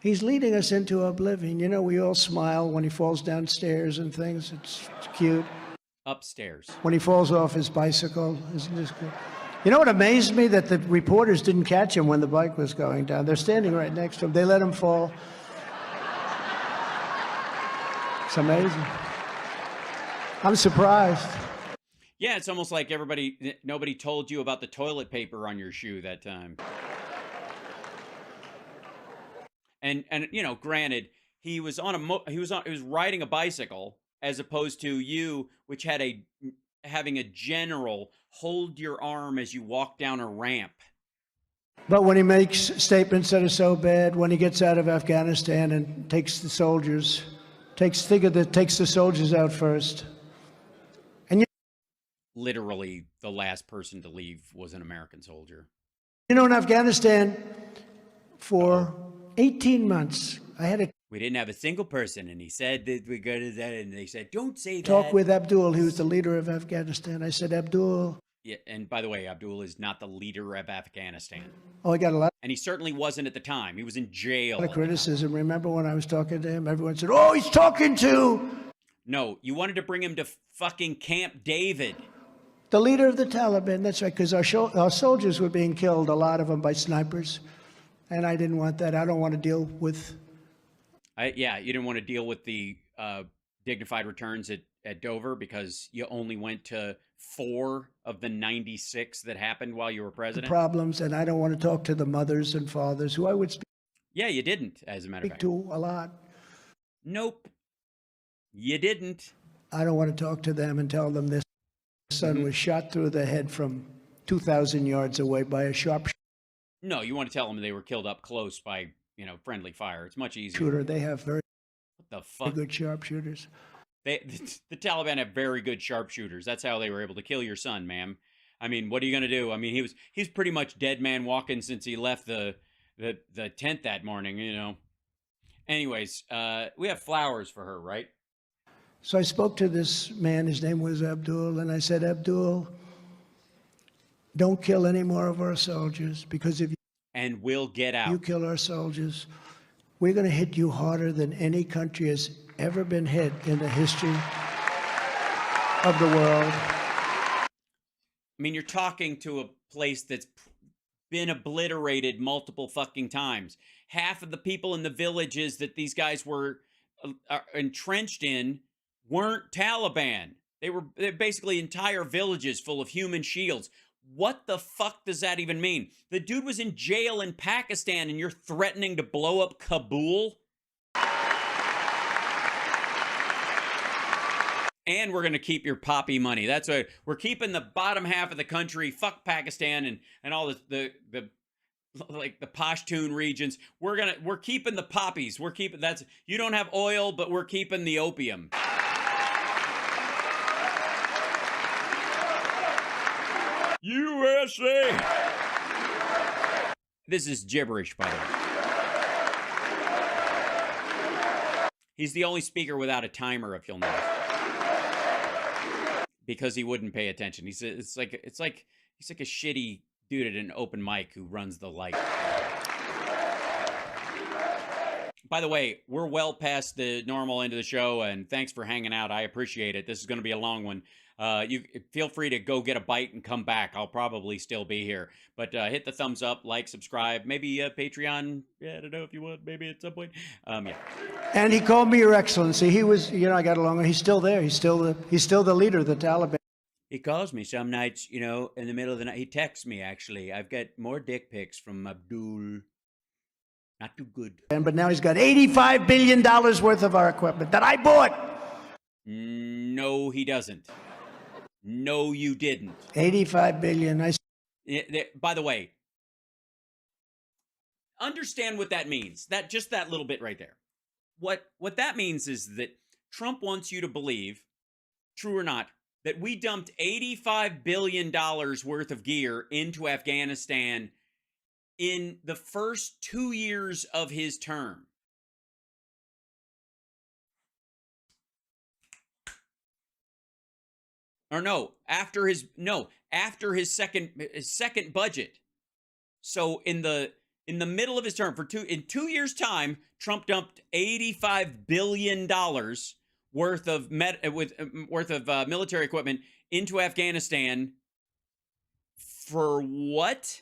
He's leading us into oblivion. You know, we all smile when he falls downstairs and things. It's cute. Upstairs. When he falls off his bicycle, isn't this good? You know what amazed me? That the reporters didn't catch him when the bike was going down. They're standing right next to him. They let him fall. It's amazing. I'm surprised. Yeah, it's almost like nobody told you about the toilet paper on your shoe that time. And you know, granted, he was riding a bicycle as opposed to you, which had having a general hold your arm as you walk down a ramp. But when he makes statements that are so bad, when he gets out of Afghanistan and takes the soldiers out first. And literally the last person to leave was an American soldier. You know, in Afghanistan for 18 months, we didn't have a single person, and he said that we go to that, and they said, don't say that. Talk with Abdul, he was the leader of Afghanistan. I said, Abdul. Yeah, and by the way, Abdul is not the leader of Afghanistan. Oh, I got a lot. And he certainly wasn't at the time. He was in jail. A lot of criticism. Remember when I was talking to him, everyone said, oh, he's talking to. No, you wanted to bring him to fucking Camp David. The leader of the Taliban, that's right, because our soldiers were being killed, a lot of them by snipers. And I didn't want that. I don't want to deal with... Yeah, you didn't want to deal with the dignified returns at Dover because you only went to 4 of the 96 that happened while you were president. Problems, and I don't want to talk to the mothers and fathers who I would speak. Yeah, you didn't, as a matter of fact. To a lot. Nope, you didn't. I don't want to talk to them and tell them this son was shot through the head from 2,000 yards away by a sharpshooter. No, you want to tell them they were killed up close by, you know, friendly fire. It's much easier. Shooter, they have very good sharpshooters. The Taliban have very good sharpshooters. That's how they were able to kill your son, ma'am. I mean, what are you going to do? I mean, he's pretty much dead man walking since he left the tent that morning, you know. Anyways, we have flowers for her, right? So I spoke to this man, his name was Abdul, and I said, Abdul, don't kill any more of our soldiers, because if and we'll get out. You kill our soldiers, we're going to hit you harder than any country has ever been hit in the history of the world. I mean, you're talking to a place that's been obliterated multiple fucking times. Half of the people in the villages that these guys were entrenched in weren't Taliban. They're basically entire villages full of human shields. What the fuck does that even mean? The dude was in jail in Pakistan and you're threatening to blow up Kabul? And we're going to keep your poppy money. That's right. We're keeping the bottom half of the country. Fuck Pakistan and all the like the Pashtun regions. We're keeping the poppies. You don't have oil, but we're keeping the opium. USA. This is gibberish, by the way. He's the only speaker without a timer, if you'll notice, because he wouldn't pay attention. It's like he's like a shitty dude at an open mic who runs the light. By the way, we're well past the normal end of the show, and thanks for hanging out. I appreciate it. This is going to be a long one. You feel free to go get a bite and come back. I'll probably still be here. But hit the thumbs up, like, subscribe, maybe Patreon. Yeah, I don't know if you want, maybe at some point. Yeah. And he called me Your Excellency. He was, you know, I got along. He's still there. He's still the leader of the Taliban. He calls me some nights, you know, in the middle of the night. He texts me, actually. I've got more dick pics from Abdul. Not too good. But now he's got $85 billion worth of our equipment that I bought. No, he doesn't. No, you didn't. 85 billion. By the way, understand what that means. Just that little bit right there. What that means is that Trump wants you to believe, true or not, that we dumped $85 billion worth of gear into Afghanistan in the first 2 years of his term. Or after his second budget. So in the In the middle of his term, in 2 years' time, Trump dumped $85 billion worth of military equipment into Afghanistan. For what?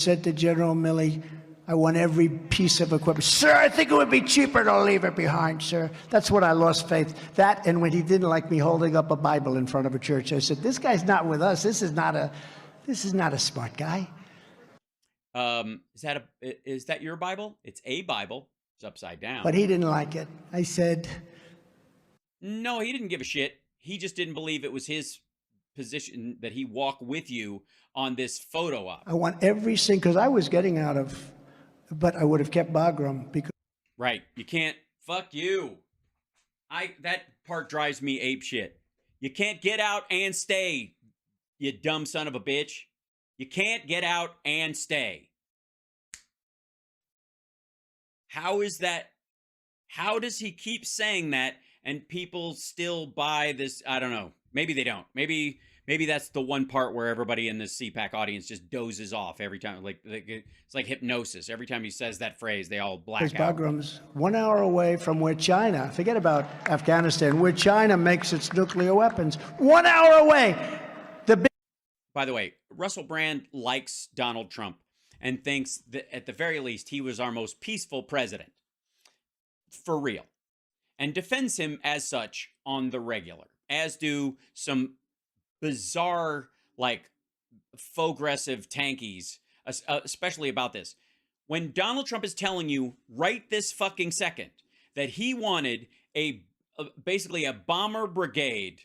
Said to General Milley, I want every piece of equipment. Sir, I think it would be cheaper to leave it behind, sir. That's when I lost faith. That, and when he didn't like me holding up a Bible in front of a church, I said, this guy's not with us. This is not a smart guy. Is that your Bible? It's a Bible. It's upside down. But he didn't like it. I said, no, he didn't give a shit. He just didn't believe it was his position that he walk with you on this photo op. I want every single, because I was getting out of, but I would have kept Bagram because. Right. You can't, fuck you. That part drives me ape shit. You can't get out and stay, you dumb son of a bitch. You can't get out and stay. How is that? How does he keep saying that and people still buy this? I don't know. Maybe they don't. Maybe that's the one part where everybody in this CPAC audience just dozes off every time. Like it's like hypnosis. Every time he says that phrase, they all black out. Bagram's 1 hour away from where China, forget about Afghanistan, where China makes its nuclear weapons. 1 hour away. By the way, Russell Brand likes Donald Trump and thinks that at the very least he was our most peaceful president. For real. And defends him as such on the regular. As do some bizarre, like, faux-aggressive tankies, especially about this. When Donald Trump is telling you right this fucking second that he wanted basically a bomber brigade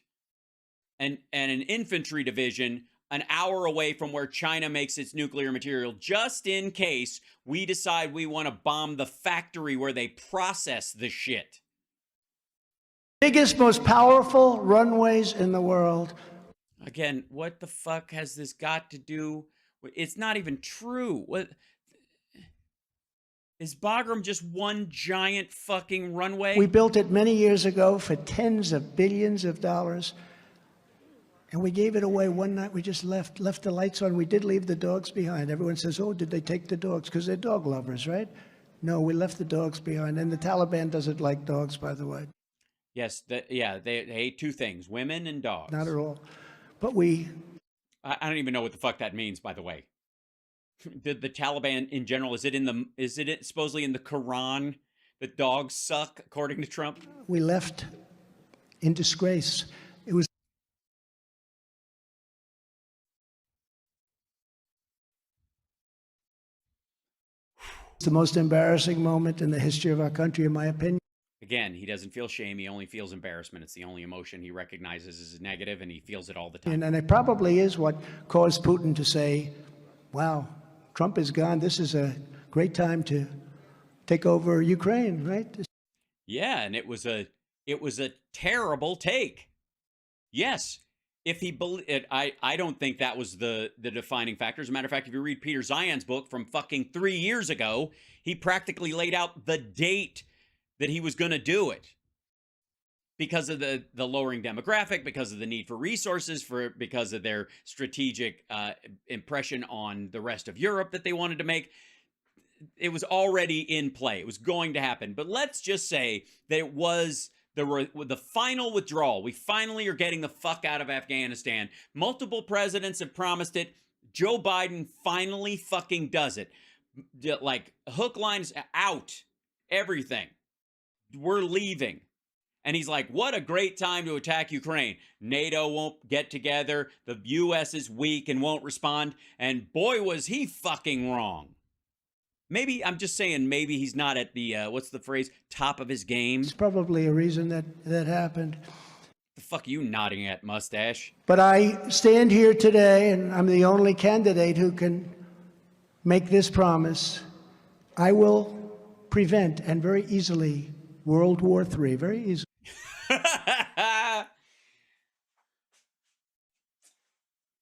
and an infantry division an hour away from where China makes its nuclear material, just in case we decide we want to bomb the factory where they process the shit. Biggest, most powerful runways in the world. Again, what the fuck has this got to do? It's not even true. What is Bagram just one giant fucking runway? We built it many years ago for tens of billions of dollars. And we gave it away one night. We just left the lights on. We did leave the dogs behind. Everyone says, oh, did they take the dogs? Because they're dog lovers, right? No, we left the dogs behind. And the Taliban doesn't like dogs, by the way. Yes, they hate two things, women and dogs. Not at all. But I don't even know what the fuck that means, by the way. The Taliban in general, is it supposedly in the Quran that dogs suck, according to Trump? We left in disgrace. It was the most embarrassing moment in the history of our country, in my opinion. Again, he doesn't feel shame. He only feels embarrassment. It's the only emotion he recognizes as negative, and he feels it all the time. And it probably is what caused Putin to say, wow, Trump is gone. This is a great time to take over Ukraine, right? Yeah, and it was a terrible take. Yes. If he I don't think that was the defining factor. As a matter of fact, if you read Peter Zion's book from fucking 3 years ago, he practically laid out the date that he was going to do it because of the lowering demographic, because of the need for resources, because of their strategic impression on the rest of Europe that they wanted to make. It was already in play. It was going to happen. But let's just say that it was the final withdrawal. We finally are getting the fuck out of Afghanistan. Multiple presidents have promised it. Joe Biden finally fucking does it. Like, hook lines out. Everything. We're leaving. And he's like, what a great time to attack Ukraine. NATO won't get together. The U.S. is weak and won't respond. And boy, was he fucking wrong. Maybe, I'm just saying, maybe he's not at the, what's the phrase, top of his game. It's probably a reason that happened. The fuck are you nodding at, mustache? But I stand here today, and I'm the only candidate who can make this promise. I will prevent, and very easily, World War III, very easily.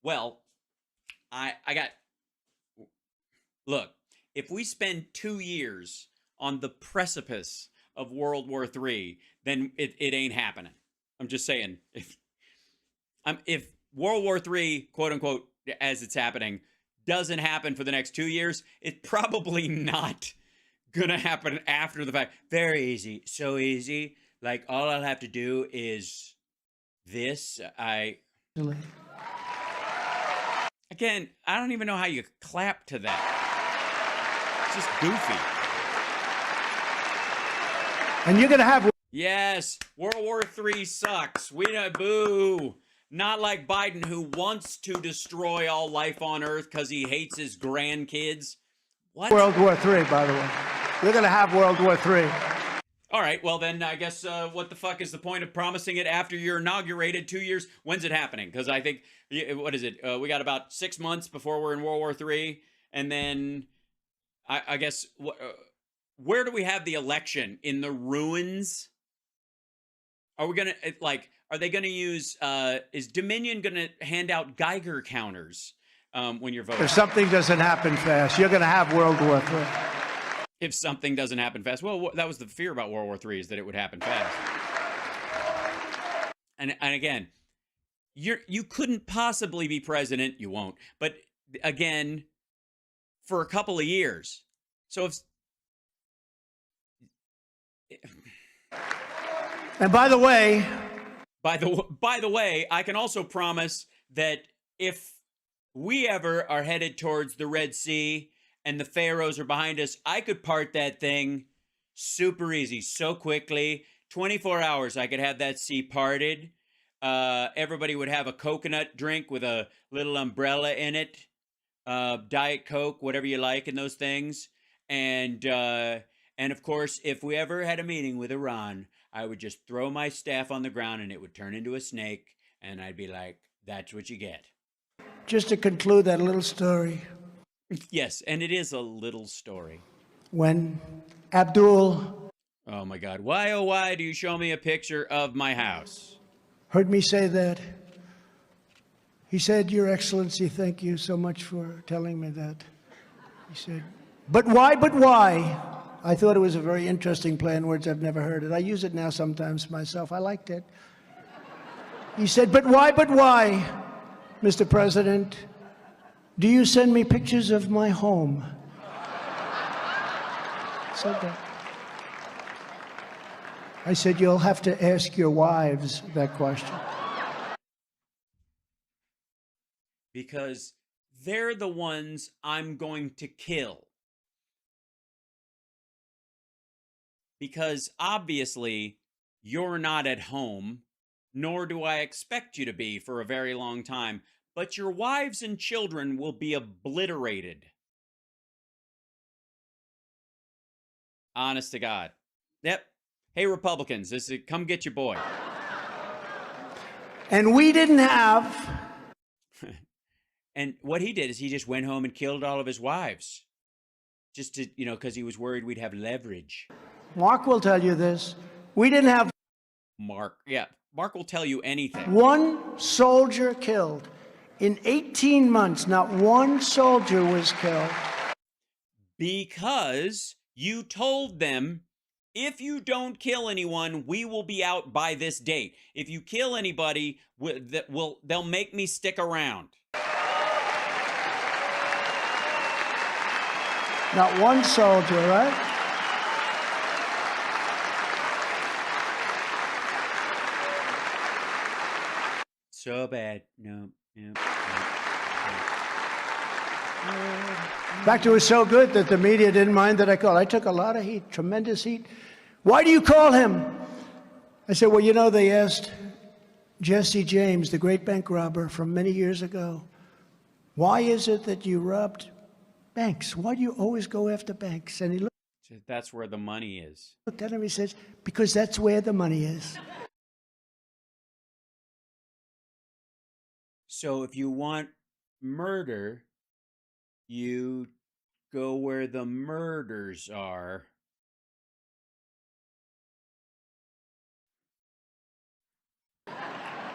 Well, I got, look, if we spend 2 years on the precipice of World War III, then it ain't happening. I'm just saying, if World War III, quote unquote, as it's happening, doesn't happen for the next 2 years, it's probably not going to happen after the fact. Very easy. So easy. Like, all I'll have to do is this. Again, I don't even know how you clap to that. It's just goofy. And you're going to have... Yes, World War III sucks. We know, boo. Not like Biden, who wants to destroy all life on Earth because he hates his grandkids. What? World War III, by the way. You're going to have World War III. All right, well then I guess what the fuck is the point of promising it after you're inaugurated 2 years? When's it happening? Because I think, what is it? We got about 6 months before we're in World War III. And then I guess, where do we have the election? In the ruins? Are we going to, like, are they going to use, is Dominion going to hand out Geiger counters when you're voting? If something doesn't happen fast, you're going to have World War III. If something doesn't happen fast. Well, that was the fear about World War III, is that it would happen fast. And again, you couldn't possibly be president. You won't. But again, for a couple of years. So if... And by the way... By the way, I can also promise that if we ever are headed towards the Red Sea and the pharaohs are behind us, I could part that thing super easy, so quickly. 24 hours, I could have that sea parted. Everybody would have a coconut drink with a little umbrella in it. Diet Coke, whatever you like in those things. And of course, if we ever had a meeting with Iran, I would just throw my staff on the ground and it would turn into a snake. And I'd be like, that's what you get. Just to conclude that little story. Yes, and it is a little story. When Abdul... Oh my God. Why, oh why do you show me a picture of my house? Heard me say that. He said, Your Excellency, thank you so much for telling me that. He said, but why? I thought it was a very interesting play on words. I've never heard it. I use it now sometimes myself. I liked it. He said, but why, Mr. President? Do you send me pictures of my home? Said that. I said, you'll have to ask your wives that question. Because they're the ones I'm going to kill. Because obviously you're not at home, nor do I expect you to be for a very long time. But your wives and children will be obliterated. Honest to God. Yep. Hey, Republicans, come get your boy. And we didn't have... And what he did is he just went home and killed all of his wives. Just to, because he was worried we'd have leverage. Mark will tell you this. We didn't have... Mark will tell you anything. One soldier killed. In 18 months, not one soldier was killed. Because you told them, if you don't kill anyone, we will be out by this date. If you kill anybody, they'll make me stick around. Not one soldier, right? So bad. No. In fact, it was so good that the media didn't mind that I called. I took a lot of heat, tremendous heat. Why do you call him? I said, well, they asked Jesse James, the great bank robber from many years ago, why is it that you robbed banks? Why do you always go after banks? And he looked. That's where the money is. Looked at him, he says, because that's where the money is. So if you want murder, you go where the murders are.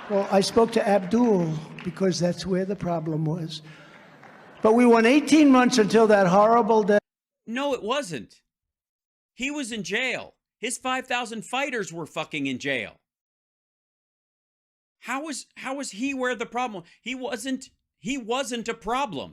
Well, I spoke to Abdul because that's where the problem was. But we won 18 months until that horrible day. No, it wasn't. He was in jail. His 5,000 fighters were fucking in jail. How was he where the problem? He wasn't a problem.